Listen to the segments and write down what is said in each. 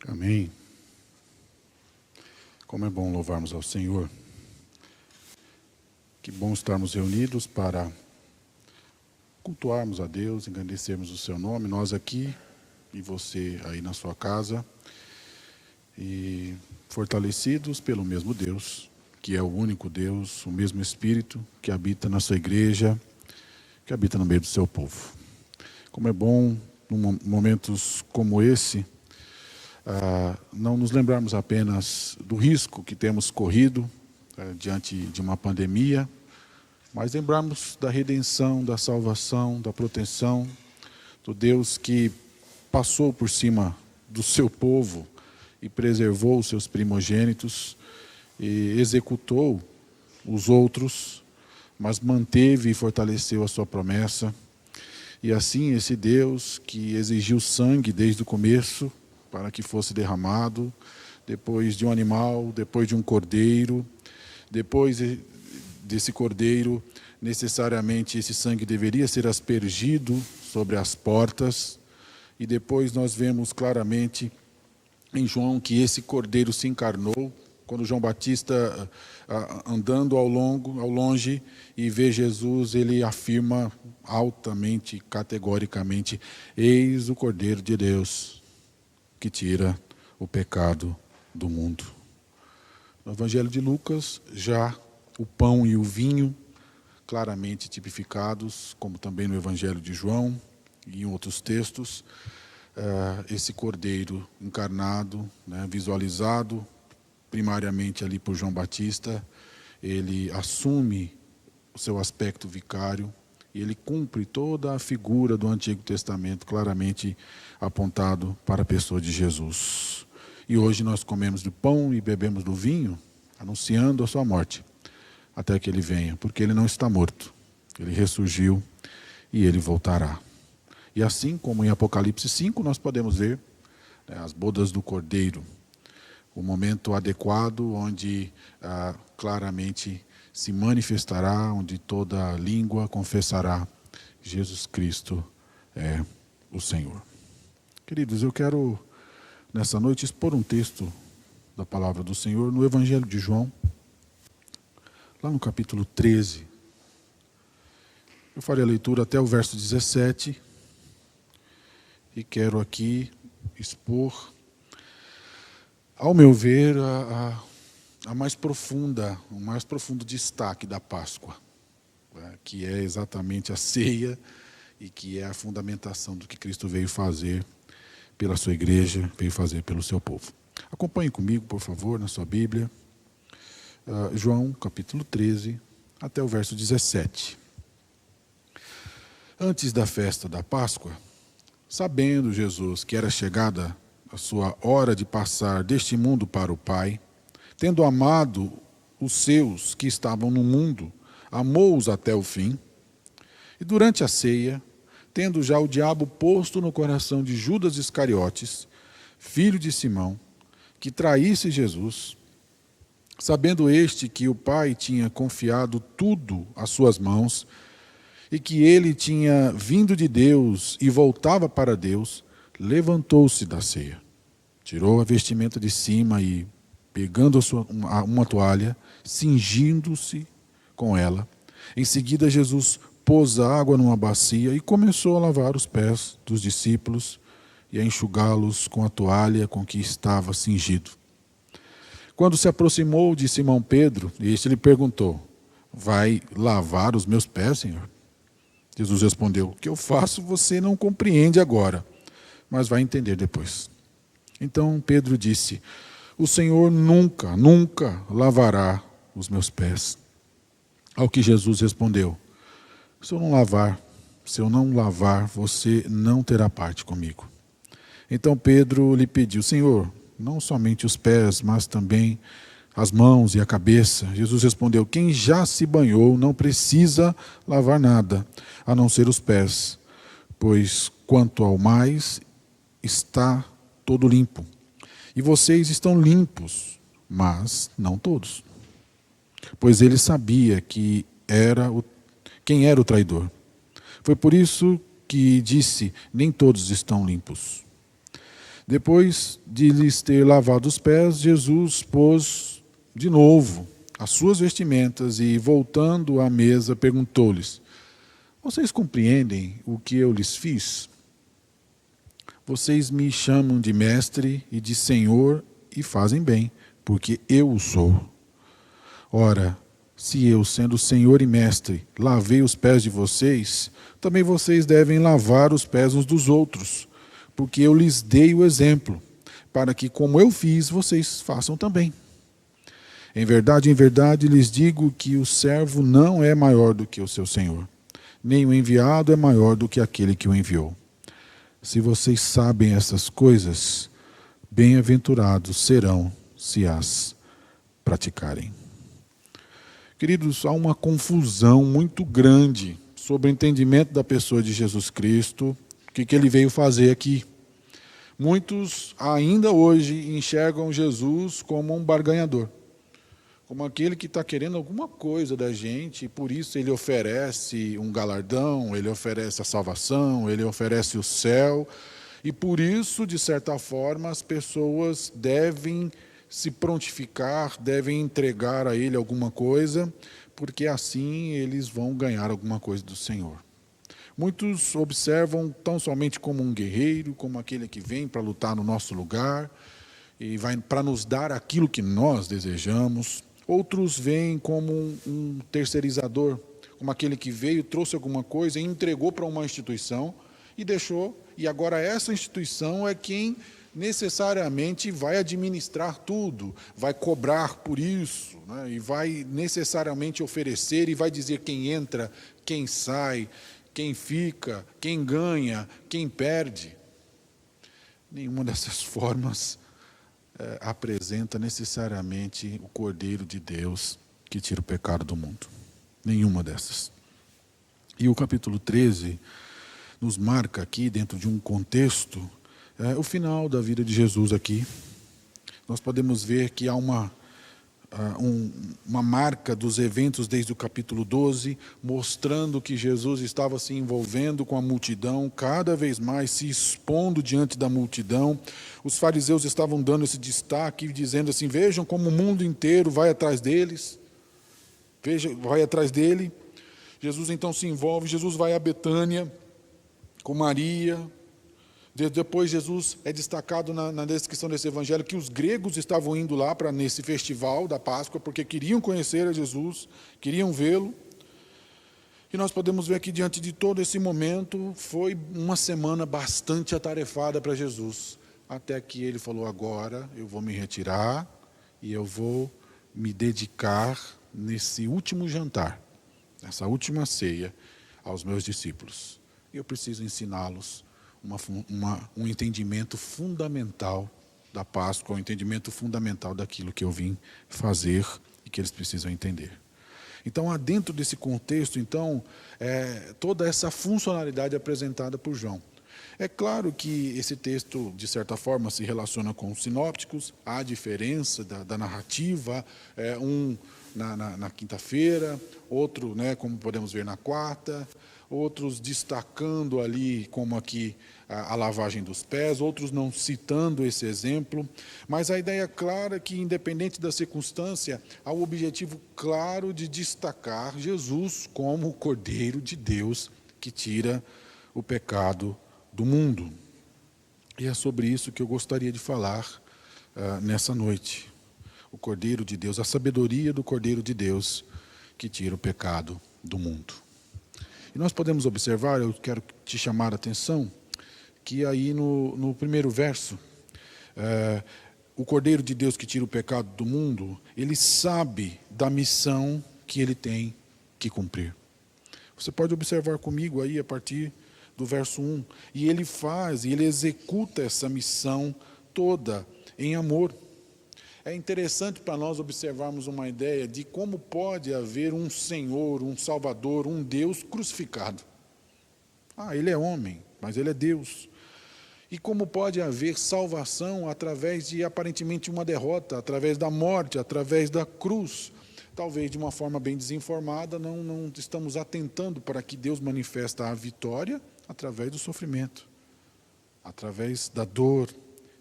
Amém. Como é bom louvarmos ao Senhor. Que bom estarmos reunidos para cultuarmos a Deus, engrandecermos o seu nome, nós aqui e você aí na sua casa, e fortalecidos pelo mesmo Deus, que é o único Deus, o mesmo Espírito que habita na sua igreja, que habita no meio do seu povo. Como é bom, em momentos como esse, não nos lembrarmos apenas do risco que temos corrido diante de uma pandemia, mas lembrarmos da redenção, da salvação, da proteção, do Deus que passou por cima do seu povo e preservou os seus primogênitos e executou os outros, mas manteve e fortaleceu a sua promessa. E assim esse Deus que exigiu sangue desde o começo para que fosse derramado, depois de um animal, depois de um cordeiro, depois desse cordeiro, necessariamente esse sangue deveria ser aspergido sobre as portas, e depois nós vemos claramente em João que esse cordeiro se encarnou, quando João Batista, andando ao longe, e vê Jesus, ele afirma altamente, categoricamente: eis o Cordeiro de Deus, que tira o pecado do mundo. No Evangelho de Lucas, já o pão e o vinho, claramente tipificados, como também no Evangelho de João e em outros textos, esse Cordeiro encarnado, visualizado primariamente ali por João Batista, ele assume o seu aspecto vicário e ele cumpre toda a figura do Antigo Testamento, claramente apontado para a pessoa de Jesus. E hoje nós comemos do pão e bebemos do vinho, anunciando a sua morte, até que ele venha, porque ele não está morto, ele ressurgiu e ele voltará. E assim como em Apocalipse 5 nós podemos ver as bodas do Cordeiro, o momento adequado onde claramente se manifestará, onde toda língua confessará: Jesus Cristo é o Senhor. Queridos, eu quero nessa noite expor um texto da palavra do Senhor no Evangelho de João, lá no capítulo 13. Eu farei a leitura até o verso 17 e quero aqui expor, ao meu ver, o mais profundo destaque da Páscoa, que é exatamente a ceia e que é a fundamentação do que Cristo veio fazer pela sua igreja, veio fazer pelo seu povo. Acompanhe comigo, por favor, na sua Bíblia, João capítulo 13, até o verso 17. Antes da festa da Páscoa, sabendo Jesus que era chegada a sua hora de passar deste mundo para o Pai, tendo amado os seus que estavam no mundo, amou-os até o fim. E durante a ceia, tendo já o diabo posto no coração de Judas Iscariotes, filho de Simão, que traísse Jesus, sabendo este que o Pai tinha confiado tudo às suas mãos, e que ele tinha vindo de Deus e voltava para Deus, levantou-se da ceia, tirou a vestimenta de cima e, pegando uma toalha, cingindo-se com ela, em seguida Jesus pôs a água numa bacia e começou a lavar os pés dos discípulos e a enxugá-los com a toalha com que estava cingido. Quando se aproximou de Simão Pedro, este lhe perguntou: vai lavar os meus pés, Senhor? Jesus respondeu: o que eu faço você não compreende agora, mas vai entender depois. Então Pedro disse: o Senhor nunca, nunca lavará os meus pés. Ao que Jesus respondeu: se eu não lavar, você não terá parte comigo. Então Pedro lhe pediu: Senhor, não somente os pés, mas também as mãos e a cabeça. Jesus respondeu: quem já se banhou não precisa lavar nada, a não ser os pés, pois quanto ao mais, está todo limpo. E vocês estão limpos, mas não todos. Pois ele sabia quem era o traidor. Foi por isso que disse: nem todos estão limpos. Depois de lhes ter lavado os pés, Jesus pôs de novo as suas vestimentas e, voltando à mesa, perguntou-lhes: vocês compreendem o que eu lhes fiz? Vocês me chamam de mestre e de senhor e fazem bem, porque eu o sou. Ora, se eu, sendo senhor e mestre, lavei os pés de vocês, também vocês devem lavar os pés uns dos outros, porque eu lhes dei o exemplo, para que, como eu fiz, vocês façam também. Em verdade, lhes digo que o servo não é maior do que o seu senhor, nem o enviado é maior do que aquele que o enviou. Se vocês sabem essas coisas, bem-aventurados serão se as praticarem. Queridos, há uma confusão muito grande sobre o entendimento da pessoa de Jesus Cristo, o que ele veio fazer aqui. Muitos ainda hoje enxergam Jesus como um barganhador, como aquele que está querendo alguma coisa da gente, e por isso ele oferece um galardão, ele oferece a salvação, ele oferece o céu, e por isso, de certa forma, as pessoas devem se prontificar, devem entregar a ele alguma coisa, porque assim eles vão ganhar alguma coisa do Senhor. Muitos observam tão somente como um guerreiro, como aquele que vem para lutar no nosso lugar, e vai para nos dar aquilo que nós desejamos. Outros veem como um terceirizador, como aquele que veio, trouxe alguma coisa e entregou para uma instituição e deixou, e agora essa instituição é quem necessariamente vai administrar tudo, vai cobrar por isso, né? E vai necessariamente oferecer e vai dizer quem entra, quem sai, quem fica, quem ganha, quem perde. Nenhuma dessas formas apresenta necessariamente o Cordeiro de Deus que tira o pecado do mundo. Nenhuma dessas. E o capítulo 13 nos marca aqui, dentro de um contexto, o final da vida de Jesus aqui. Nós podemos ver que há uma marca dos eventos desde o capítulo 12, mostrando que Jesus estava se envolvendo com a multidão, cada vez mais se expondo diante da multidão. Os fariseus estavam dando esse destaque, dizendo assim: vejam como o mundo inteiro vai atrás deles, vai atrás dele. Jesus então se envolve, Jesus vai a Betânia com Maria. Depois Jesus é destacado na descrição desse evangelho que os gregos estavam indo lá nesse festival da Páscoa porque queriam conhecer a Jesus, queriam vê-lo. E nós podemos ver que diante de todo esse momento foi uma semana bastante atarefada para Jesus, até que ele falou: agora eu vou me retirar e eu vou me dedicar nesse último jantar, nessa última ceia aos meus discípulos. Eu preciso ensiná-los um entendimento fundamental da Páscoa, um entendimento fundamental daquilo que eu vim fazer e que eles precisam entender. Então, há dentro desse contexto, então, toda essa funcionalidade apresentada por João. É claro que esse texto, de certa forma, se relaciona com os sinópticos, há diferença da narrativa, na quinta-feira, outro, como podemos ver, na quarta, outros destacando ali como aqui a lavagem dos pés, outros não citando esse exemplo, mas a ideia clara é que, independente da circunstância, há o objetivo claro de destacar Jesus como o Cordeiro de Deus que tira o pecado do mundo. E é sobre isso que eu gostaria de falar nessa noite. O Cordeiro de Deus, a sabedoria do Cordeiro de Deus que tira o pecado do mundo. E nós podemos observar, eu quero te chamar a atenção, que aí no primeiro verso, o Cordeiro de Deus que tira o pecado do mundo, ele sabe da missão que ele tem que cumprir. Você pode observar comigo aí a partir do verso 1. E ele executa essa missão toda em amor. É interessante para nós observarmos uma ideia de como pode haver um Senhor, um Salvador, um Deus crucificado. Ele é homem, mas ele é Deus. E como pode haver salvação através de aparentemente uma derrota, através da morte, através da cruz. Talvez de uma forma bem desinformada, não estamos atentando para que Deus manifesta a vitória através do sofrimento, através da dor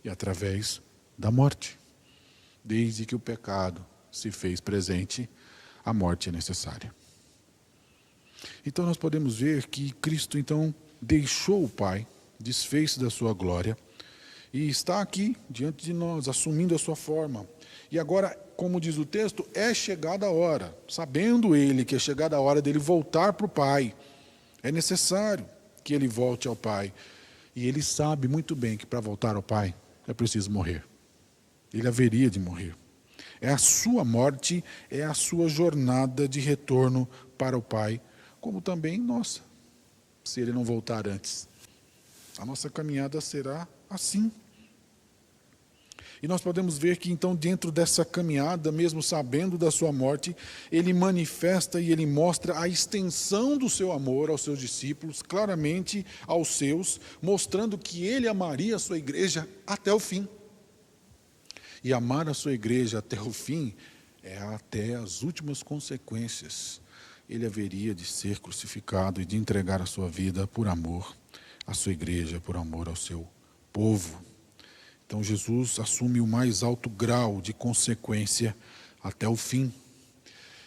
e através da morte. Desde que o pecado se fez presente, a morte é necessária. Então nós podemos ver que Cristo então deixou o Pai, desfez-se da sua glória e está aqui diante de nós, assumindo a sua forma. E agora, como diz o texto, é chegada a hora, sabendo ele que é chegada a hora dele voltar para o Pai. É necessário que ele volte ao Pai. E ele sabe muito bem que para voltar ao Pai é preciso morrer. Ele haveria de morrer. É a sua morte, é a sua jornada de retorno para o Pai, como também nossa, se ele não voltar antes. A nossa caminhada será assim. E nós podemos ver que então dentro dessa caminhada, mesmo sabendo da sua morte, ele manifesta e ele mostra a extensão do seu amor aos seus discípulos, claramente aos seus, mostrando que ele amaria a sua igreja até o fim. E amar a sua igreja até o fim é até as últimas consequências. Ele haveria de ser crucificado e de entregar a sua vida por amor à sua igreja, por amor ao seu povo. Então Jesus assume o mais alto grau de consequência até o fim.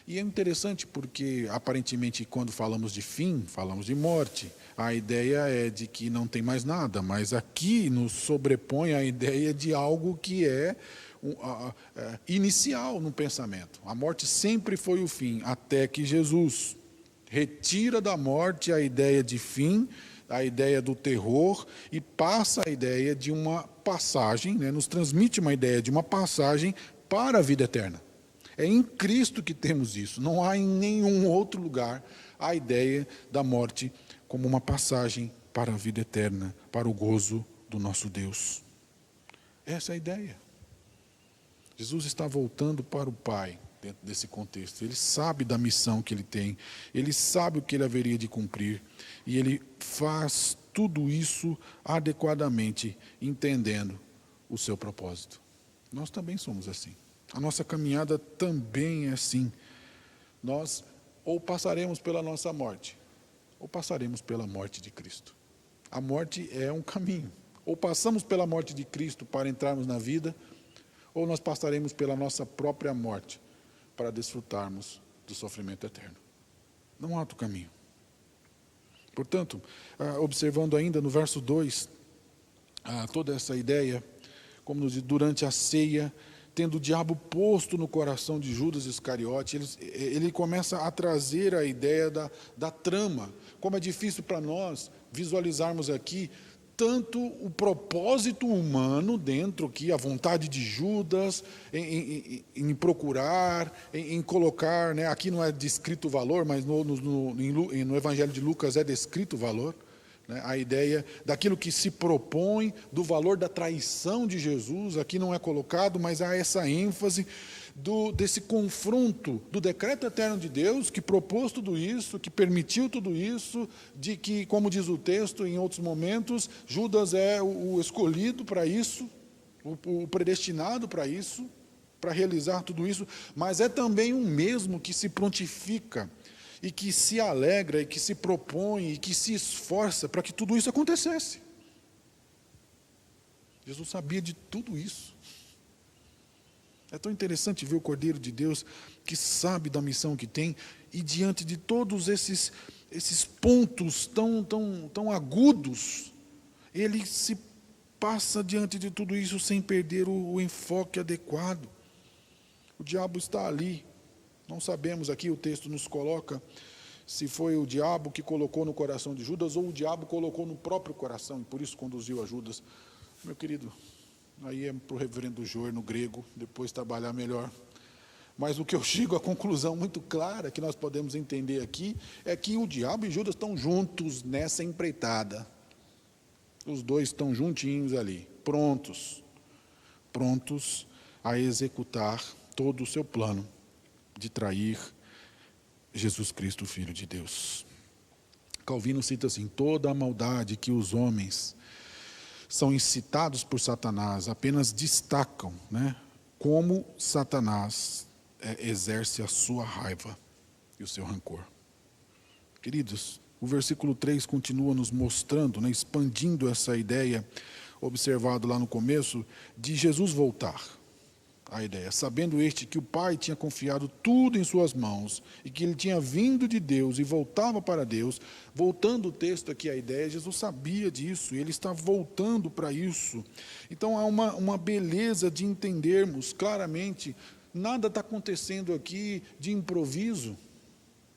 E é interessante porque, aparentemente, quando falamos de fim, falamos de morte. A ideia é de que não tem mais nada, mas aqui nos sobrepõe a ideia de algo que é inicial no pensamento. A morte sempre foi o fim, até que Jesus retira da morte a ideia de fim, a ideia do terror, e passa a ideia de uma passagem, nos transmite uma ideia de uma passagem para a vida eterna. É em Cristo que temos isso, não há em nenhum outro lugar a ideia da morte como uma passagem para a vida eterna, para o gozo do nosso Deus. Essa é a ideia. Jesus está voltando para o Pai dentro desse contexto. Ele sabe da missão que ele tem, ele sabe o que ele haveria de cumprir, e ele faz tudo isso adequadamente, entendendo o seu propósito. Nós também somos assim. A nossa caminhada também é assim. Nós ou passaremos pela nossa morte, ou passaremos pela morte de Cristo. A morte é um caminho. Ou passamos pela morte de Cristo para entrarmos na vida, ou nós passaremos pela nossa própria morte para desfrutarmos do sofrimento eterno. Não há outro caminho. Portanto, observando ainda no verso 2, toda essa ideia, como nos diz, durante a ceia, tendo o diabo posto no coração de Judas Iscariote, ele começa a trazer a ideia da trama. Como é difícil para nós visualizarmos aqui tanto o propósito humano dentro aqui, a vontade de Judas em procurar, em colocar, aqui não é descrito o valor, mas no Evangelho de Lucas é descrito o valor, a ideia daquilo que se propõe, do valor da traição de Jesus, aqui não é colocado, mas há essa ênfase desse confronto do decreto eterno de Deus, que propôs tudo isso, que permitiu tudo isso, de que, como diz o texto em outros momentos, Judas é o escolhido para isso, o predestinado para isso, para realizar tudo isso, mas é também um mesmo que se prontifica, e que se alegra, e que se propõe, e que se esforça para que tudo isso acontecesse. Jesus sabia de tudo isso. É tão interessante ver o Cordeiro de Deus que sabe da missão que tem, e diante de todos esses pontos tão agudos, ele se passa diante de tudo isso sem perder o enfoque adequado. O diabo está ali. Não sabemos, aqui o texto nos coloca se foi o diabo que colocou no coração de Judas ou o diabo colocou no próprio coração e por isso conduziu a Judas. Meu querido, aí é para o reverendo Jor no grego, depois trabalhar melhor. Mas o que eu chego à conclusão muito clara que nós podemos entender aqui é que o diabo e Judas estão juntos nessa empreitada. Os dois estão juntinhos ali, prontos a executar todo o seu plano de trair Jesus Cristo, Filho de Deus. Calvino cita assim: toda a maldade que os homens são incitados por Satanás apenas destacam, como Satanás exerce a sua raiva e o seu rancor. Queridos, o versículo 3 continua nos mostrando, expandindo essa ideia, observado lá no começo, de Jesus voltar. A ideia, sabendo este que o Pai tinha confiado tudo em suas mãos e que ele tinha vindo de Deus e voltava para Deus, voltando o texto aqui à ideia, Jesus sabia disso, e ele está voltando para isso. Então há uma beleza de entendermos claramente, nada está acontecendo aqui de improviso.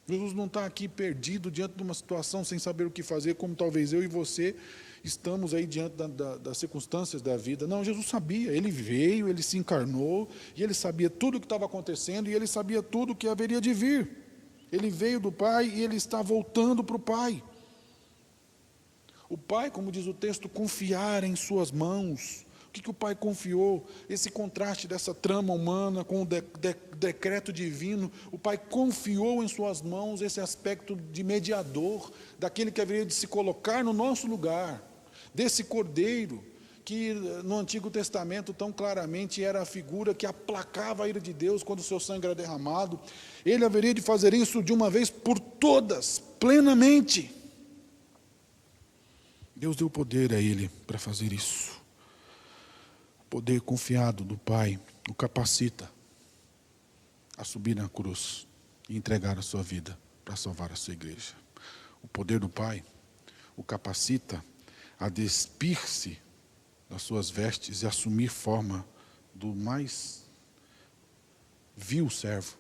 Jesus não está aqui perdido diante de uma situação sem saber o que fazer, como talvez eu e você estamos aí diante das circunstâncias da vida. Não, Jesus sabia, ele veio, ele se encarnou, e ele sabia tudo o que estava acontecendo, e ele sabia tudo o que haveria de vir. Ele veio do Pai e ele está voltando para o Pai. O Pai, como diz o texto, confiar em suas mãos. O que o Pai confiou? Esse contraste dessa trama humana com o decreto divino. O Pai confiou em suas mãos esse aspecto de mediador, daquele que haveria de se colocar no nosso lugar, desse cordeiro, que no Antigo Testamento tão claramente era a figura que aplacava a ira de Deus quando o seu sangue era derramado. Ele haveria de fazer isso de uma vez por todas, plenamente. Deus deu poder a ele para fazer isso. O poder confiado do Pai o capacita a subir na cruz e entregar a sua vida para salvar a sua igreja. O poder do Pai o capacita a despir-se das suas vestes e assumir forma do mais vil servo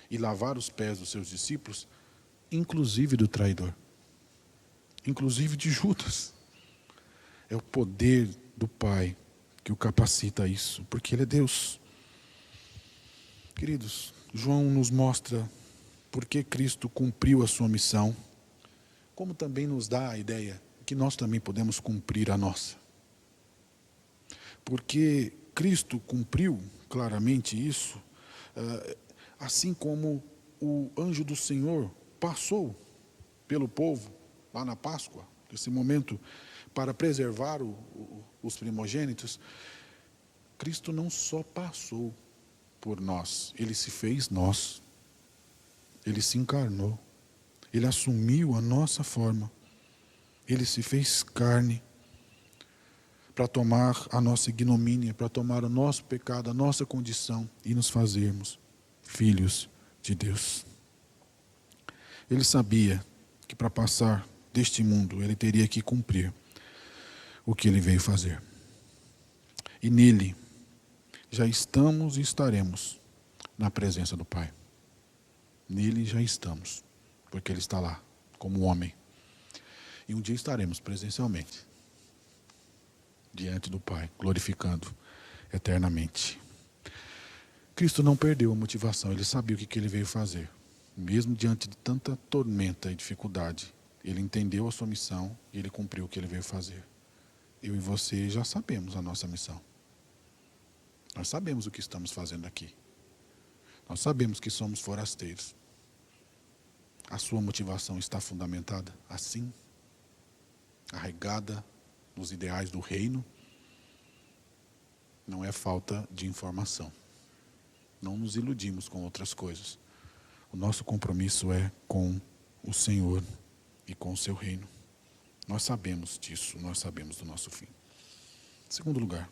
e lavar os pés dos seus discípulos, inclusive do traidor, inclusive de Judas. É o poder do Pai que o capacita a isso, porque Ele é Deus. Queridos, João nos mostra por que Cristo cumpriu a sua missão, como também nos dá a ideia que nós também podemos cumprir a nossa. Porque Cristo cumpriu claramente isso, assim como o anjo do Senhor passou pelo povo lá na Páscoa, nesse momento, para preservar os primogênitos. Cristo não só passou por nós, Ele se fez nós, Ele se encarnou, Ele assumiu a nossa forma, Ele se fez carne para tomar a nossa ignomínia, para tomar o nosso pecado, a nossa condição e nos fazermos filhos de Deus. Ele sabia que para passar deste mundo Ele teria que cumprir o que Ele veio fazer. E nele já estamos e estaremos na presença do Pai. Nele já estamos, porque Ele está lá, como homem. E um dia estaremos presencialmente diante do Pai, glorificando eternamente. Cristo não perdeu a motivação, Ele sabia o que Ele veio fazer. Mesmo diante de tanta tormenta e dificuldade, Ele entendeu a sua missão e Ele cumpriu o que Ele veio fazer. Eu e você já sabemos a nossa missão. Nós sabemos o que estamos fazendo aqui. Nós sabemos que somos forasteiros. A sua motivação está fundamentada assim, arraigada nos ideais do reino. Não é falta de informação. Não nos iludimos com outras coisas. O nosso compromisso é com o Senhor e com o seu reino. Nós sabemos disso, nós sabemos do nosso fim. Segundo lugar,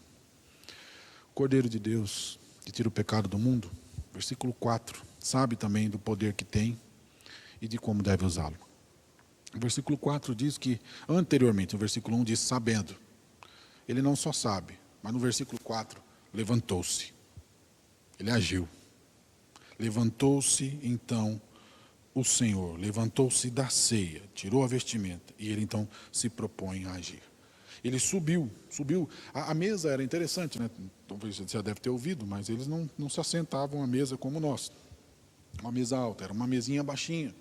o Cordeiro de Deus, que tira o pecado do mundo, versículo 4, sabe também do poder que tem e de como deve usá-lo. O versículo 4 diz que, anteriormente, o versículo 1 diz sabendo. Ele não só sabe, mas no versículo 4, levantou-se. Ele agiu. Levantou-se, então, o Senhor, levantou-se da ceia, tirou a vestimenta, e ele então se propõe a agir. Ele subiu. A mesa era interessante, né? Talvez você já deve ter ouvido, mas eles não se assentavam à mesa como nós. Uma mesa alta, era uma mesinha baixinha.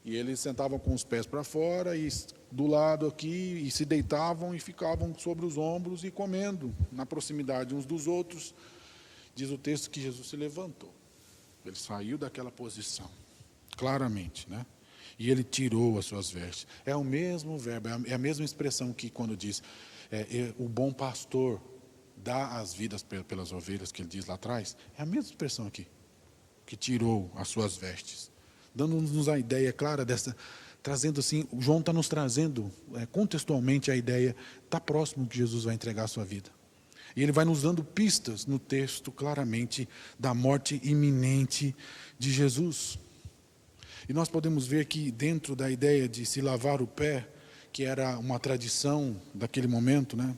E eles sentavam com os pés para fora, e do lado aqui, e se deitavam e ficavam sobre os ombros e comendo, na proximidade uns dos outros. Diz o texto que Jesus se levantou. Ele saiu daquela posição. Claramente, né? E ele tirou as suas vestes. É o mesmo verbo, é a mesma expressão que quando diz o bom pastor dá as vidas pelas ovelhas, que ele diz lá atrás. É a mesma expressão aqui, que tirou as suas vestes, dando-nos a ideia clara trazendo assim, o João está nos trazendo contextualmente a ideia, está próximo que Jesus vai entregar a sua vida. E ele vai nos dando pistas no texto, claramente, da morte iminente de Jesus. E nós podemos ver que dentro da ideia de se lavar o pé, que era uma tradição daquele momento, né,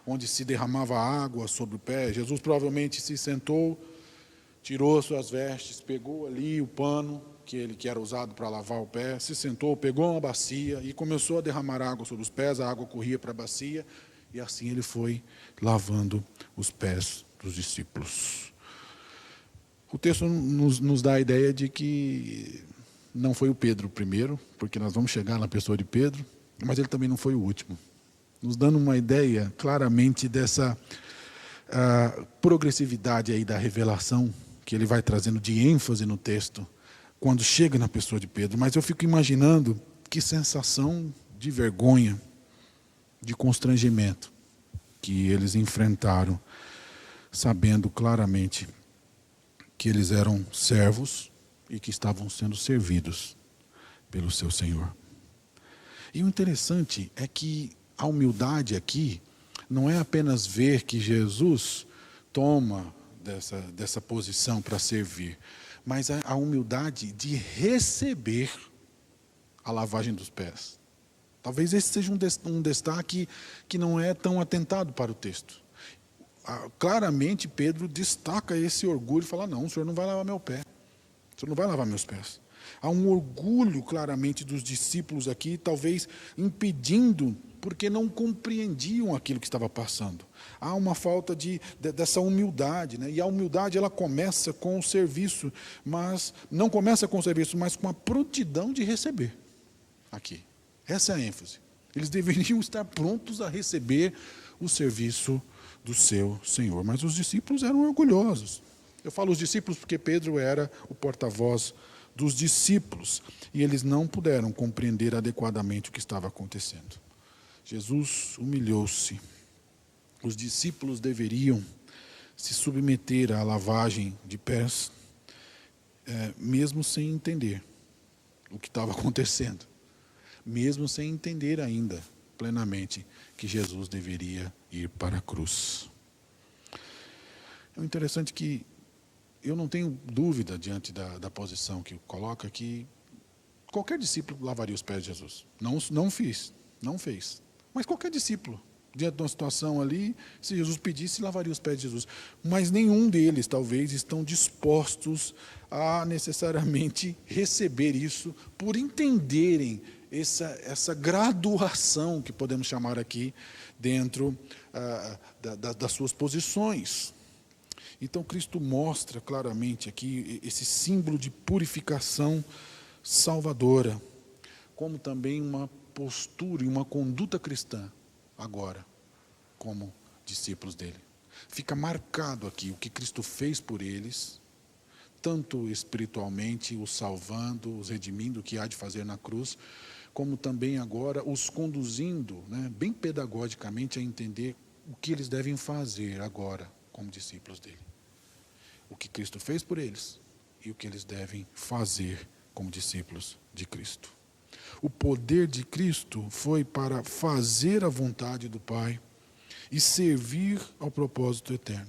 onde se derramava água sobre o pé, Jesus provavelmente se sentou, tirou as suas vestes, pegou ali o pano que era usado para lavar o pé, se sentou, pegou uma bacia e começou a derramar água sobre os pés, a água corria para a bacia, e assim ele foi lavando os pés dos discípulos. O texto nos dá a ideia de que não foi o Pedro o primeiro, porque nós vamos chegar na pessoa de Pedro, mas ele também não foi o último. Nos dando uma ideia claramente dessa progressividade aí da revelação que ele vai trazendo de ênfase no texto, quando chega na pessoa de Pedro. Mas eu fico imaginando que sensação de vergonha, de constrangimento que eles enfrentaram, sabendo claramente que eles eram servos e que estavam sendo servidos pelo seu Senhor. E o interessante é que a humildade aqui não é apenas ver que Jesus toma dessa posição para servir, mas a humildade de receber a lavagem dos pés. Talvez esse seja um destaque que não é tão atentado para o texto. Claramente Pedro destaca esse orgulho e fala, não, o senhor não vai lavar meu pé, o senhor não vai lavar meus pés. Há um orgulho claramente dos discípulos aqui, talvez impedindo, porque não compreendiam aquilo que estava passando. Há uma falta dessa humildade, né? E a humildade ela começa com o serviço, mas não começa com o serviço, mas com a prontidão de receber. Aqui, essa é a ênfase. Eles deveriam estar prontos a receber o serviço do seu Senhor, mas os discípulos eram orgulhosos. Eu falo os discípulos porque Pedro era o porta-voz dos discípulos, e eles não puderam compreender adequadamente o que estava acontecendo. Jesus humilhou-se. Os discípulos deveriam se submeter à lavagem de pés, mesmo sem entender o que estava acontecendo, mesmo sem entender ainda plenamente que Jesus deveria ir para a cruz. É interessante que eu não tenho dúvida diante da posição que coloca que qualquer discípulo lavaria os pés de Jesus. Não fez. Mas qualquer discípulo, diante de uma situação ali, se Jesus pedisse, lavaria os pés de Jesus. Mas nenhum deles, talvez, estão dispostos a necessariamente receber isso por entenderem essa graduação que podemos chamar aqui dentro das suas posições. Então Cristo mostra claramente aqui esse símbolo de purificação salvadora, como também uma postura e uma conduta cristã, agora, como discípulos dele. Fica marcado aqui o que Cristo fez por eles, tanto espiritualmente, os salvando, os redimindo, o que há de fazer na cruz, como também agora os conduzindo, bem pedagogicamente, a entender o que eles devem fazer agora, como discípulos dele. O que Cristo fez por eles e o que eles devem fazer como discípulos de Cristo. O poder de Cristo foi para fazer a vontade do Pai e servir ao propósito eterno.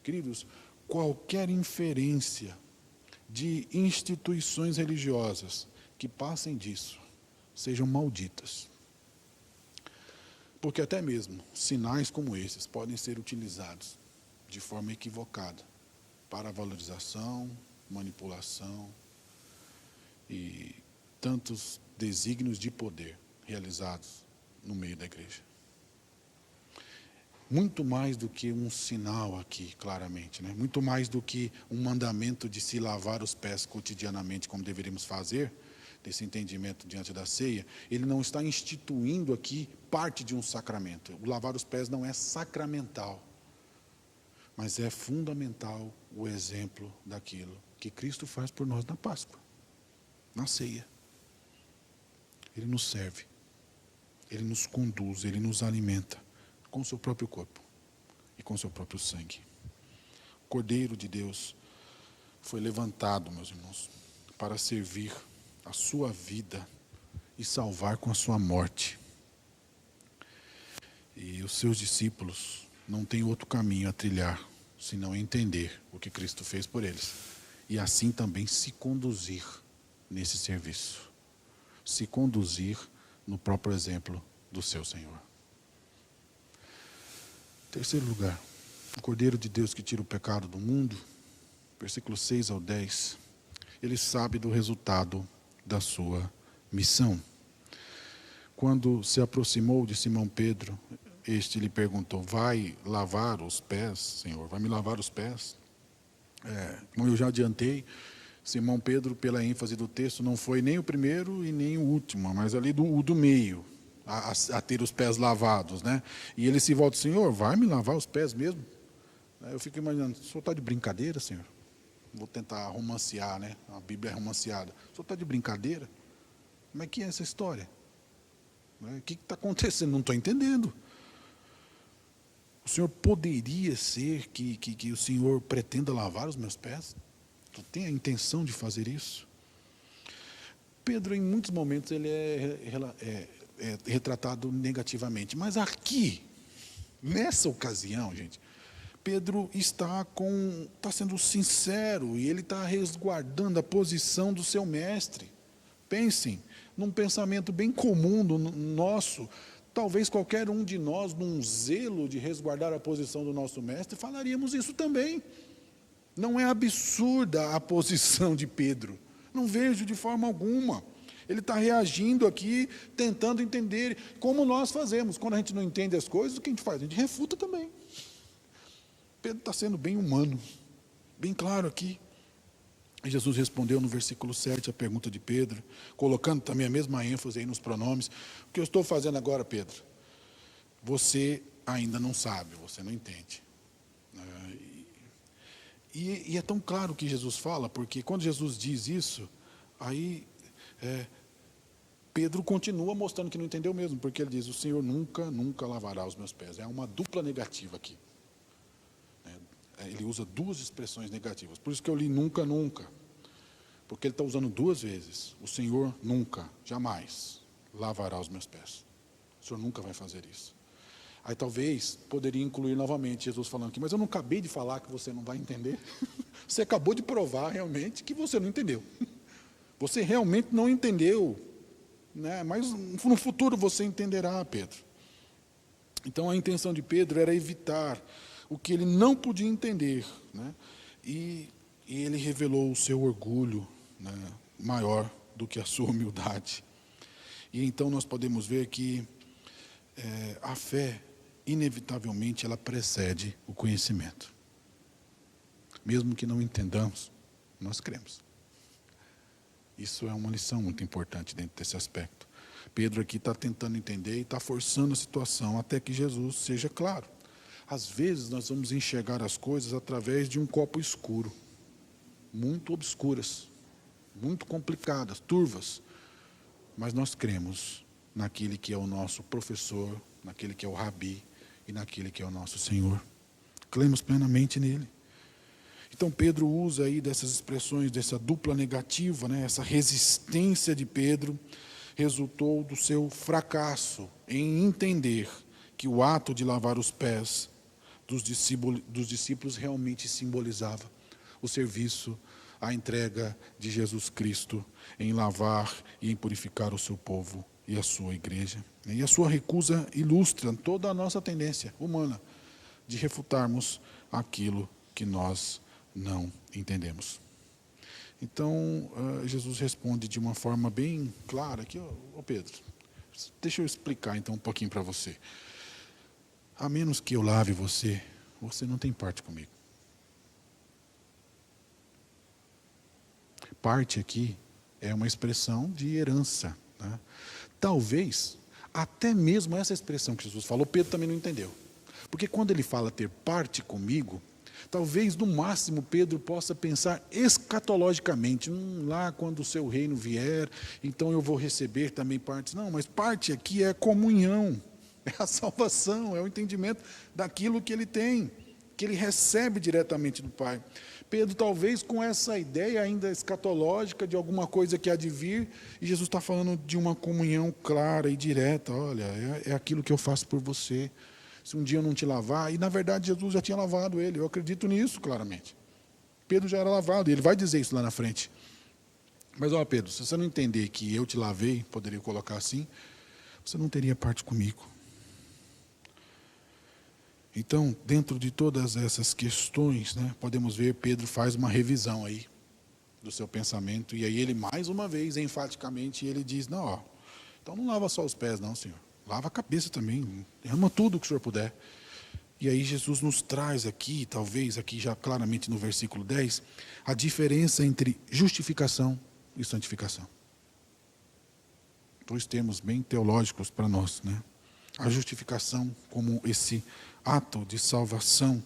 Queridos, qualquer inferência de instituições religiosas que passem disso, sejam malditas. Porque até mesmo sinais como esses podem ser utilizados de forma equivocada para valorização, manipulação e tantos desígnios de poder realizados no meio da igreja. Muito mais do que um sinal aqui, claramente, muito mais do que um mandamento de se lavar os pés cotidianamente, como deveríamos fazer, desse entendimento diante da ceia, ele não está instituindo aqui parte de um sacramento. O lavar os pés não é sacramental, mas é fundamental o exemplo daquilo que Cristo faz por nós na Páscoa, na ceia. Ele nos serve, Ele nos conduz, Ele nos alimenta com o seu próprio corpo e com o seu próprio sangue. O Cordeiro de Deus foi levantado, meus irmãos, para servir a sua vida e salvar com a sua morte. E os seus discípulos não têm outro caminho a trilhar, senão entender o que Cristo fez por eles. E assim também se conduzir nesse serviço. Se conduzir no próprio exemplo do seu Senhor. Terceiro lugar, o Cordeiro de Deus que tira o pecado do mundo, versículos 6 ao 10, ele sabe do resultado da sua missão. Quando se aproximou de Simão Pedro, este lhe perguntou: vai lavar os pés, Senhor? Vai me lavar os pés? Como eu já adiantei, Simão Pedro, pela ênfase do texto, não foi nem o primeiro e nem o último, mas ali do meio, a ter os pés lavados, né? E ele se volta: Senhor, vai me lavar os pés mesmo? Eu fico imaginando: o senhor está de brincadeira, Senhor? Vou tentar romancear, né? A Bíblia é romanceada. O senhor está de brincadeira? Como é que é essa história? O que está acontecendo? Não estou entendendo. O Senhor poderia ser que o Senhor pretenda lavar os meus pés? Tu tem a intenção de fazer isso? Pedro, em muitos momentos, ele é retratado negativamente. Mas aqui, nessa ocasião, gente, Pedro está sendo sincero e ele está resguardando a posição do seu mestre. Pensem num pensamento bem comum nosso. Talvez qualquer um de nós, num zelo de resguardar a posição do nosso mestre, falaríamos isso também. Não é absurda a posição de Pedro. Não vejo de forma alguma. Ele está reagindo aqui, tentando entender, como nós fazemos. Quando a gente não entende as coisas, o que a gente faz? A gente refuta também. Pedro está sendo bem humano, bem claro aqui. E Jesus respondeu no versículo 7 a pergunta de Pedro, colocando também a mesma ênfase aí nos pronomes. O que eu estou fazendo agora, Pedro? Você ainda não sabe, você não entende. E é tão claro o que Jesus fala, porque quando Jesus diz isso, aí Pedro continua mostrando que não entendeu mesmo, porque ele diz: o Senhor nunca, nunca lavará os meus pés. É uma dupla negativa aqui. Ele usa duas expressões negativas. Por isso que eu li nunca, nunca. Porque ele está usando duas vezes. O Senhor nunca, jamais lavará os meus pés. O Senhor nunca vai fazer isso. Aí talvez poderia incluir novamente Jesus falando aqui: mas eu não acabei de falar que você não vai entender? Você acabou de provar realmente que você não entendeu. Você realmente não entendeu, né? Mas no futuro você entenderá, Pedro. Então a intenção de Pedro era evitar o que ele não podia entender, né? E ele revelou o seu orgulho, né, maior do que a sua humildade. E então nós podemos ver que a fé, inevitavelmente, ela precede o conhecimento. Mesmo que não entendamos, nós cremos. Isso é uma lição muito importante dentro desse aspecto. Pedro aqui está tentando entender e está forçando a situação até que Jesus seja claro. Às vezes nós vamos enxergar as coisas através de um copo escuro, muito obscuras, muito complicadas, turvas, mas nós cremos naquele que é o nosso professor, naquele que é o Rabi e naquele que é o nosso Senhor. Cremos plenamente nele. Então Pedro usa aí dessas expressões, dessa dupla negativa, né? Essa resistência de Pedro resultou do seu fracasso em entender que o ato de lavar os pés dos discípulos realmente simbolizava o serviço, a entrega de Jesus Cristo em lavar e em purificar o seu povo e a sua igreja. E a sua recusa ilustra toda a nossa tendência humana de refutarmos aquilo que nós não entendemos. Então, Jesus responde de uma forma bem clara aqui: ô Pedro, deixa eu explicar então um pouquinho para você. A menos que eu lave você, você não tem parte comigo. Parte aqui é uma expressão de herança, né? Talvez, até mesmo essa expressão que Jesus falou, Pedro também não entendeu. Porque quando ele fala ter parte comigo, talvez no máximo Pedro possa pensar escatologicamente: lá quando o seu reino vier, então eu vou receber também partes. Não, mas parte aqui é comunhão. É a salvação, é o entendimento daquilo que ele tem, que ele recebe diretamente do Pai. Pedro talvez com essa ideia ainda escatológica de alguma coisa que há de vir, e Jesus está falando de uma comunhão clara e direta. Olha, é aquilo que eu faço por você. Se um dia eu não te lavar, e na verdade Jesus já tinha lavado ele, eu acredito nisso claramente. Pedro já era lavado, e ele vai dizer isso lá na frente. Mas, Pedro, se você não entender que eu te lavei, poderia colocar assim, você não teria parte comigo. Então, dentro de todas essas questões, né, podemos ver Pedro faz uma revisão aí do seu pensamento, e aí ele, mais uma vez, enfaticamente, ele diz, não, então não lava só os pés não, Senhor, lava a cabeça também, derrama tudo o que o Senhor puder. E aí Jesus nos traz aqui, talvez aqui já claramente no versículo 10, a diferença entre justificação e santificação. 2 termos bem teológicos para nós, né? A justificação como esse ato de salvação,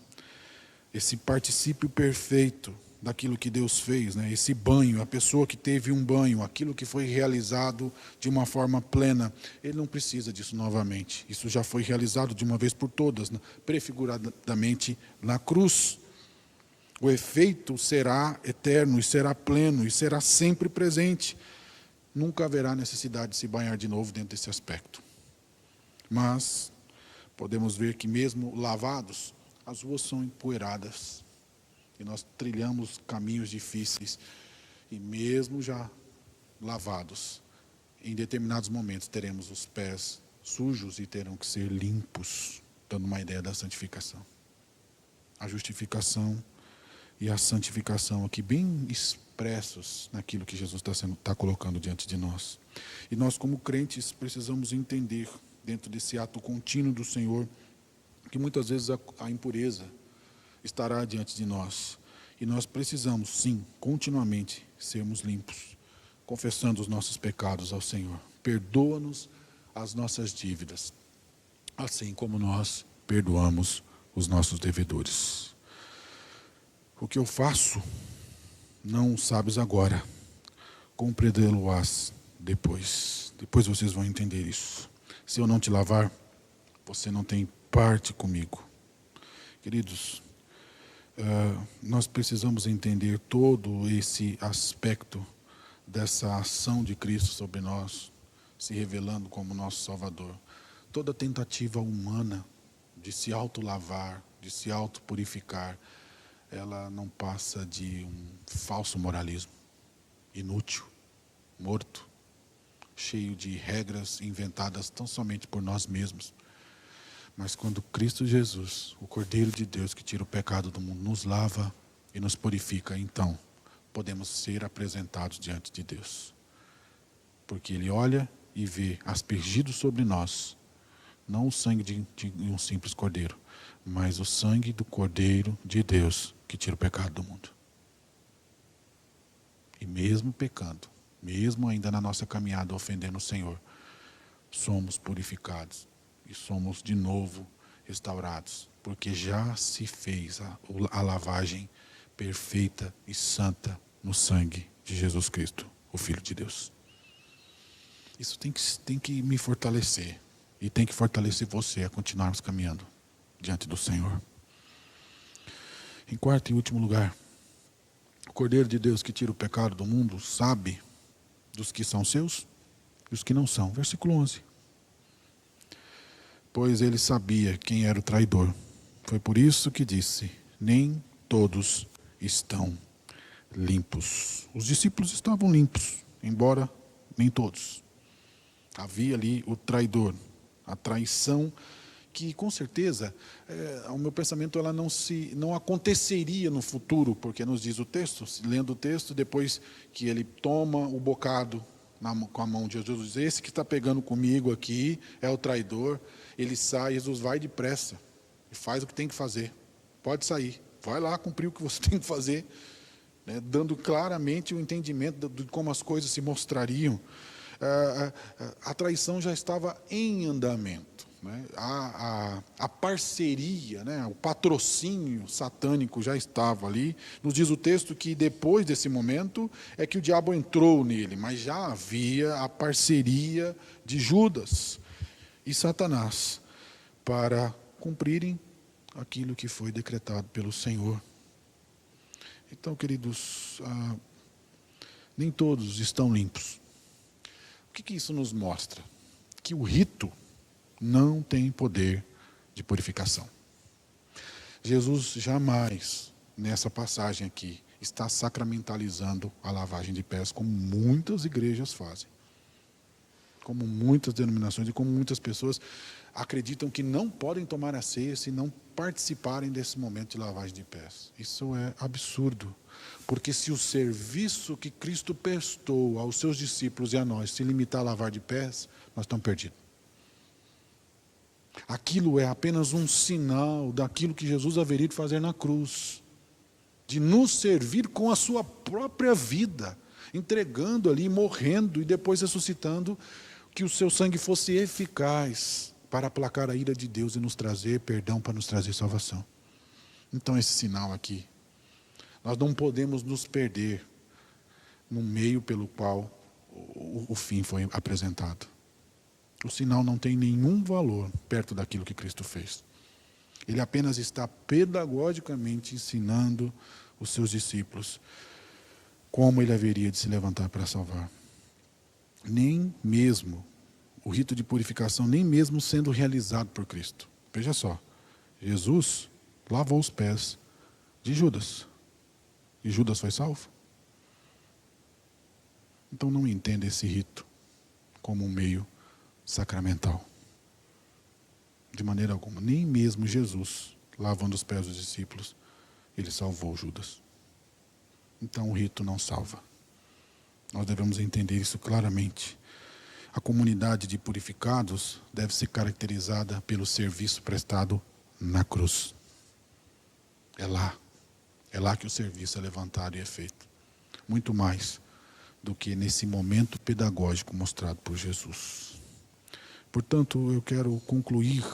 esse particípio perfeito daquilo que Deus fez, né? Esse banho, a pessoa que teve um banho, aquilo que foi realizado de uma forma plena, ele não precisa disso novamente. Isso já foi realizado de uma vez por todas, né? Prefiguradamente na cruz. O efeito será eterno e será pleno e será sempre presente. Nunca haverá necessidade de se banhar de novo dentro desse aspecto. Mas podemos ver que mesmo lavados, as ruas são empoeiradas. E nós trilhamos caminhos difíceis. E mesmo já lavados, em determinados momentos teremos os pés sujos e terão que ser limpos, dando uma ideia da santificação. A justificação e a santificação aqui bem expressos naquilo que Jesus está colocando diante de nós. E nós, como crentes, precisamos entender, dentro desse ato contínuo do Senhor, que muitas vezes a impureza estará diante de nós. E nós precisamos, sim, continuamente sermos limpos, confessando os nossos pecados ao Senhor. Perdoa-nos as nossas dívidas, assim como nós perdoamos os nossos devedores. O que eu faço, não sabes agora, compreendê-lo-ás depois. Depois vocês vão entender isso. Se eu não te lavar, você não tem parte comigo. Queridos, nós precisamos entender todo esse aspecto dessa ação de Cristo sobre nós, se revelando como nosso Salvador. Toda tentativa humana de se autolavar, de se autopurificar, ela não passa de um falso moralismo, inútil, morto, cheio de regras inventadas tão somente por nós mesmos. Mas quando Cristo Jesus, o Cordeiro de Deus que tira o pecado do mundo, nos lava e nos purifica, então podemos ser apresentados diante de Deus. Porque Ele olha e vê aspergido sobre nós, não o sangue de um simples cordeiro, mas o sangue do Cordeiro de Deus que tira o pecado do mundo. E mesmo pecando, mesmo ainda na nossa caminhada ofendendo o Senhor, somos purificados e somos de novo restaurados, porque já se fez a lavagem perfeita e santa no sangue de Jesus Cristo, o Filho de Deus. Isso tem que me fortalecer e tem que fortalecer você a continuarmos caminhando diante do Senhor. Em quarto e último lugar, o Cordeiro de Deus que tira o pecado do mundo sabe dos que são seus e os que não são. Versículo 11. Pois ele sabia quem era o traidor. Foi por isso que disse, nem todos estão limpos. Os discípulos estavam limpos, embora nem todos. Havia ali o traidor, a traição que com certeza, ao meu pensamento, ela não aconteceria no futuro, porque nos diz o texto, lendo o texto, depois que ele toma o bocado com a mão de Jesus, esse que está pegando comigo aqui é o traidor, ele sai, Jesus vai depressa e faz o que tem que fazer, pode sair, vai lá cumprir o que você tem que fazer, né, dando claramente o entendimento de como as coisas se mostrariam. A traição já estava em andamento, né? A parceria, né? O patrocínio satânico já estava ali. Nos diz o texto que depois desse momento é que o diabo entrou nele, mas já havia a parceria de Judas e Satanás para cumprirem aquilo que foi decretado pelo Senhor. Então, queridos, nem todos estão limpos. O que isso nos mostra? Que o rito não tem poder de purificação. Jesus jamais, nessa passagem aqui, está sacramentalizando a lavagem de pés, como muitas igrejas fazem. Como muitas denominações e como muitas pessoas acreditam que não podem tomar a ceia se não participarem desse momento de lavagem de pés. Isso é absurdo. Porque se o serviço que Cristo prestou aos seus discípulos e a nós se limitar a lavar de pés, nós estamos perdidos. Aquilo é apenas um sinal daquilo que Jesus haveria de fazer na cruz. De nos servir com a sua própria vida, entregando ali, morrendo e depois ressuscitando, que o seu sangue fosse eficaz para aplacar a ira de Deus e nos trazer perdão, para nos trazer salvação. Então esse sinal aqui, nós não podemos nos perder no meio pelo qual o fim foi apresentado. O sinal não tem nenhum valor perto daquilo que Cristo fez. Ele apenas está pedagogicamente ensinando os seus discípulos como ele haveria de se levantar para salvar. Nem mesmo o rito de purificação, nem mesmo sendo realizado por Cristo. Veja só, Jesus lavou os pés de Judas. E Judas foi salvo? Então não entenda esse rito como um meio sacramental. De maneira alguma. Nem mesmo Jesus, lavando os pés dos discípulos, ele salvou Judas. Então o rito não salva. Nós devemos entender isso claramente. A comunidade de purificados deve ser caracterizada pelo serviço prestado na cruz. É lá que o serviço é levantado e é feito. Muito mais do que nesse momento pedagógico mostrado por Jesus. Portanto, eu quero concluir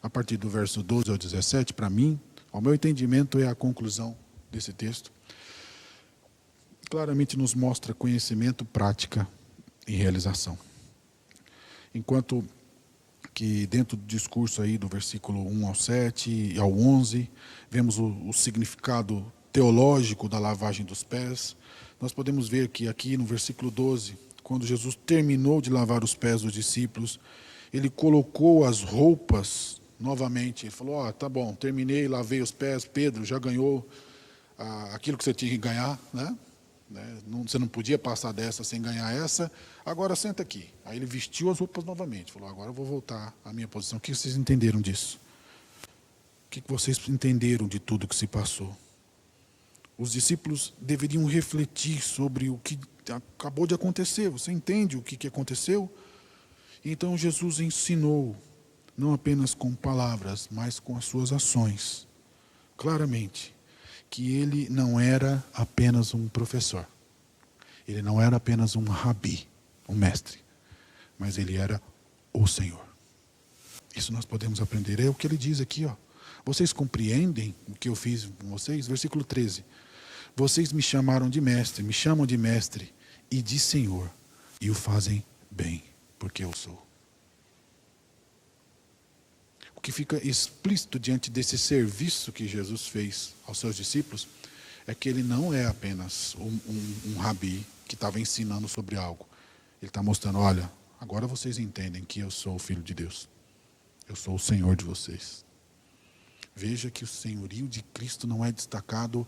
a partir do verso 12 ao 17, para mim, ao meu entendimento, é a conclusão desse texto. Claramente nos mostra conhecimento, prática e realização. Enquanto que dentro do discurso aí do versículo 1 ao 7 e ao 11, vemos o significado teológico da lavagem dos pés, nós podemos ver que aqui no versículo 12, quando Jesus terminou de lavar os pés dos discípulos, ele colocou as roupas novamente. Ele falou, tá bom, terminei, lavei os pés, Pedro já ganhou aquilo que você tinha que ganhar, né? Você não podia passar dessa sem ganhar essa, agora senta aqui. Aí ele vestiu as roupas novamente, falou, agora eu vou voltar à minha posição. O que vocês entenderam disso? O que vocês entenderam de tudo que se passou? Os discípulos deveriam refletir sobre o que acabou de acontecer. Você entende o que aconteceu? Então Jesus ensinou, não apenas com palavras, mas com as suas ações, claramente, que ele não era apenas um professor. Ele não era apenas um rabi, um mestre, mas ele era o Senhor. Isso nós podemos aprender. É o que ele diz aqui, ó. Vocês compreendem o que eu fiz com vocês? Versículo 13. Vocês me chamaram de mestre, me chamam de mestre e de Senhor, e o fazem bem, porque eu sou. O que fica explícito diante desse serviço que Jesus fez aos seus discípulos é que ele não é apenas um rabi que estava ensinando sobre algo. Ele está mostrando, olha, agora vocês entendem que eu sou o Filho de Deus. Eu sou o Senhor de vocês. Veja que o senhorio de Cristo não é destacado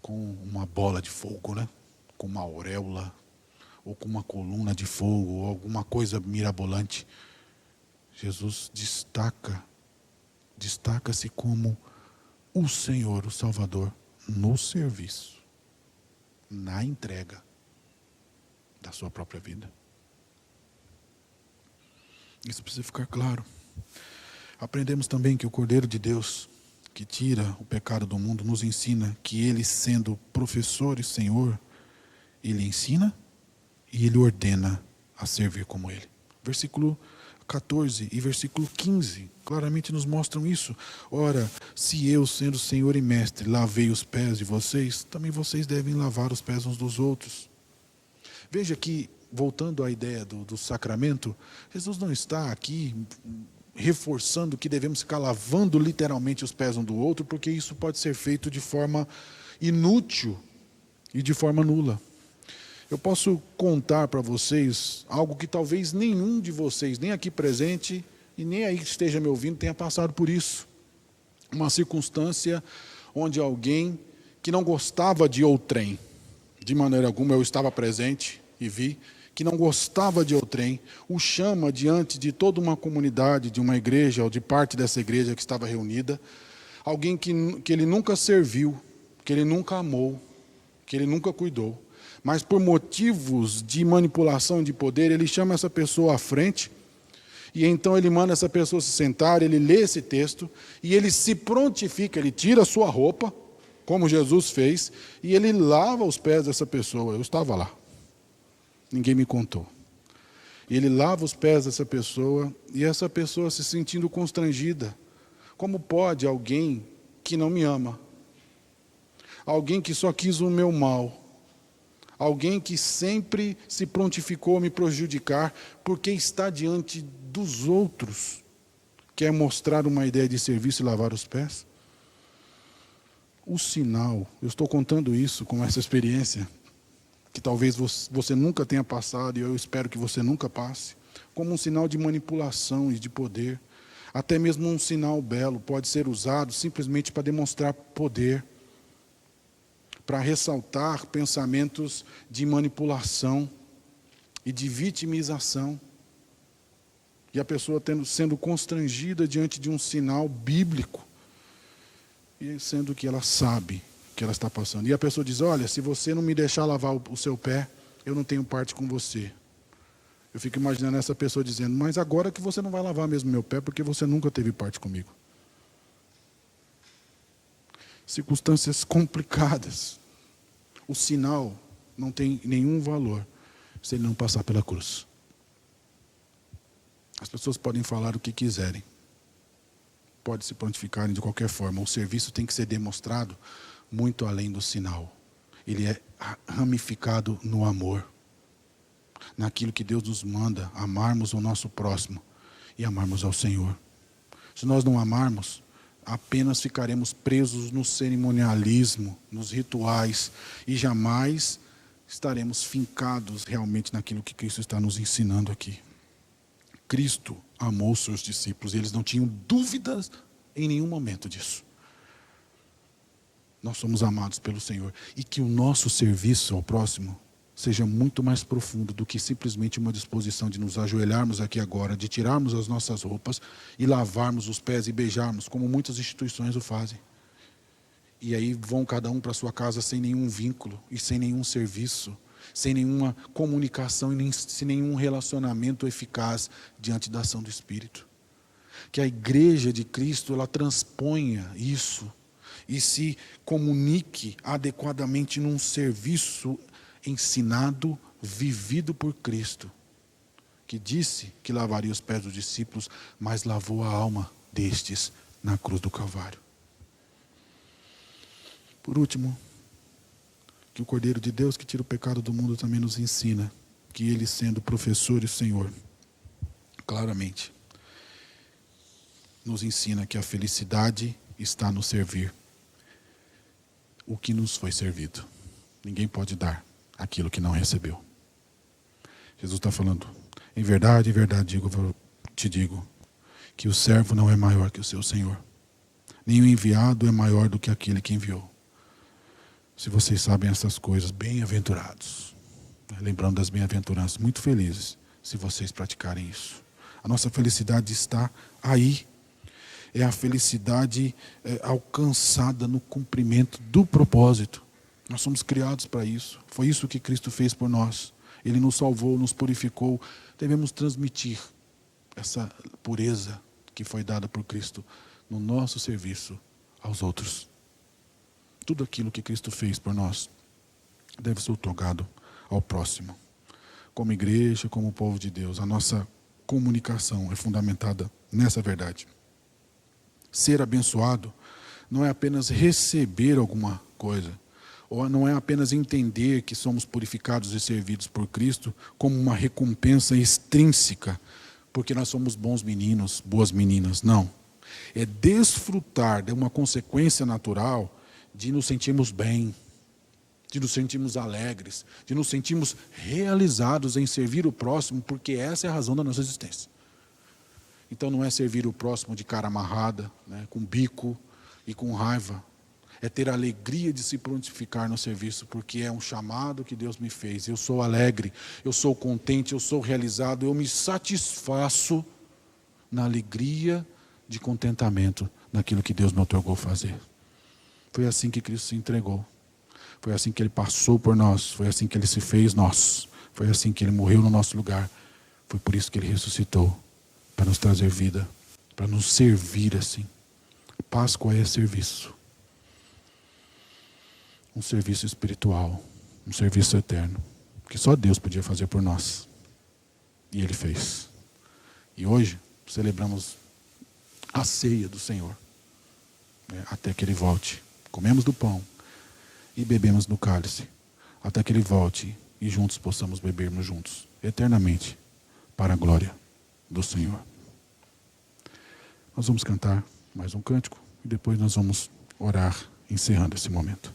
com uma bola de fogo, né? Com uma auréola, ou com uma coluna de fogo, ou alguma coisa mirabolante. Jesus destaca-se como o Senhor, o Salvador, no serviço, na entrega da sua própria vida. Isso precisa ficar claro. Aprendemos também que o Cordeiro de Deus, que tira o pecado do mundo, nos ensina que ele, sendo professor e Senhor, ele ensina e ele ordena a servir como ele. Versículo 14 e versículo 15 claramente nos mostram isso. Ora, se eu, sendo Senhor e Mestre, lavei os pés de vocês, também vocês devem lavar os pés uns dos outros. Veja que, voltando à ideia do sacramento, Jesus não está aqui reforçando que devemos ficar lavando literalmente os pés um do outro, porque isso pode ser feito de forma inútil e de forma nula. Eu posso contar para vocês algo que talvez nenhum de vocês, nem aqui presente e nem aí que esteja me ouvindo, tenha passado por isso. Uma circunstância onde alguém que não gostava de outrem, de maneira alguma eu estava presente e vi, que não gostava de outrem, o chama diante de toda uma comunidade, de uma igreja, ou de parte dessa igreja que estava reunida, alguém que ele nunca serviu, que ele nunca amou, que ele nunca cuidou, mas por motivos de manipulação e de poder, ele chama essa pessoa à frente, e então ele manda essa pessoa se sentar, ele lê esse texto, e ele se prontifica, ele tira a sua roupa, como Jesus fez, e ele lava os pés dessa pessoa. Eu estava lá. Ninguém me contou. E ele lava os pés dessa pessoa, e essa pessoa se sentindo constrangida. Como pode alguém que não me ama, alguém que só quis o meu mal, alguém que sempre se prontificou a me prejudicar, porque está diante dos outros, quer mostrar uma ideia de serviço e lavar os pés? O sinal, eu estou contando isso com essa experiência, que talvez você nunca tenha passado, e eu espero que você nunca passe, como um sinal de manipulação e de poder. Até mesmo um sinal belo pode ser usado simplesmente para demonstrar poder, para ressaltar pensamentos de manipulação e de vitimização. E a pessoa sendo constrangida diante de um sinal bíblico, e sendo que ela sabe que ela está passando. E a pessoa diz, olha, se você não me deixar lavar o seu pé, eu não tenho parte com você. Eu fico imaginando essa pessoa dizendo, mas agora que você não vai lavar mesmo meu pé, porque você nunca teve parte comigo. Circunstâncias complicadas. O sinal não tem nenhum valor se ele não passar pela cruz. As pessoas podem falar o que quiserem, podem se prontificarem de qualquer forma. O serviço tem que ser demonstrado muito além do sinal. Ele é ramificado no amor, naquilo que Deus nos manda, amarmos o nosso próximo e amarmos ao Senhor. Se nós não amarmos, apenas ficaremos presos no cerimonialismo, nos rituais, e jamais estaremos fincados realmente naquilo que Cristo está nos ensinando aqui. Cristo amou os seus discípulos, e eles não tinham dúvidas em nenhum momento disso. Nós somos amados pelo Senhor, e que o nosso serviço ao próximo seja muito mais profundo do que simplesmente uma disposição de nos ajoelharmos aqui agora, de tirarmos as nossas roupas e lavarmos os pés e beijarmos, como muitas instituições o fazem. E aí vão cada um para a sua casa sem nenhum vínculo e sem nenhum serviço, sem nenhuma comunicação e sem nenhum relacionamento eficaz diante da ação do Espírito. Que a igreja de Cristo, ela transponha isso e se comunique adequadamente num serviço ensinado, vivido por Cristo, que disse que lavaria os pés dos discípulos, mas lavou a alma destes na cruz do Calvário. Por último, que o Cordeiro de Deus, que tira o pecado do mundo, também nos ensina que Ele, sendo professor e Senhor, claramente nos ensina que a felicidade está no servir o que nos foi servido. Ninguém pode dar aquilo que não recebeu. Jesus está falando, em verdade, te digo, que o servo não é maior que o seu Senhor, nem o enviado é maior do que aquele que enviou. Se vocês sabem essas coisas, bem-aventurados, lembrando das bem-aventuranças, muito felizes se vocês praticarem isso. A nossa felicidade está aí. É a felicidade alcançada no cumprimento do propósito. Nós somos criados para isso. Foi isso que Cristo fez por nós. Ele nos salvou, nos purificou. Devemos transmitir essa pureza que foi dada por Cristo no nosso serviço aos outros. Tudo aquilo que Cristo fez por nós deve ser otorgado ao próximo. Como igreja, como povo de Deus, a nossa comunicação é fundamentada nessa verdade. Ser abençoado não é apenas receber alguma coisa, ou não é apenas entender que somos purificados e servidos por Cristo como uma recompensa extrínseca, porque nós somos bons meninos, boas meninas. Não. É desfrutar de uma consequência natural de nos sentirmos bem, de nos sentirmos alegres, de nos sentirmos realizados em servir o próximo, porque essa é a razão da nossa existência. Então não é servir o próximo de cara amarrada, né, com bico e com raiva. É ter a alegria de se prontificar no serviço, porque é um chamado que Deus me fez. Eu sou alegre, eu sou contente, eu sou realizado, eu me satisfaço na alegria de contentamento naquilo que Deus me otorgou fazer. Foi assim que Cristo se entregou. Foi assim que Ele passou por nós. Foi assim que Ele se fez nós. Foi assim que Ele morreu no nosso lugar. Foi por isso que Ele ressuscitou, para nos trazer vida, para nos servir assim. Páscoa é serviço. Um serviço espiritual, um serviço eterno, que só Deus podia fazer por nós. E Ele fez. E hoje celebramos a ceia do Senhor, né, até que Ele volte. Comemos do pão e bebemos do cálice, até que Ele volte e juntos possamos bebermos juntos, eternamente, para a glória do Senhor. Nós vamos cantar mais um cântico e depois nós vamos orar, encerrando esse momento.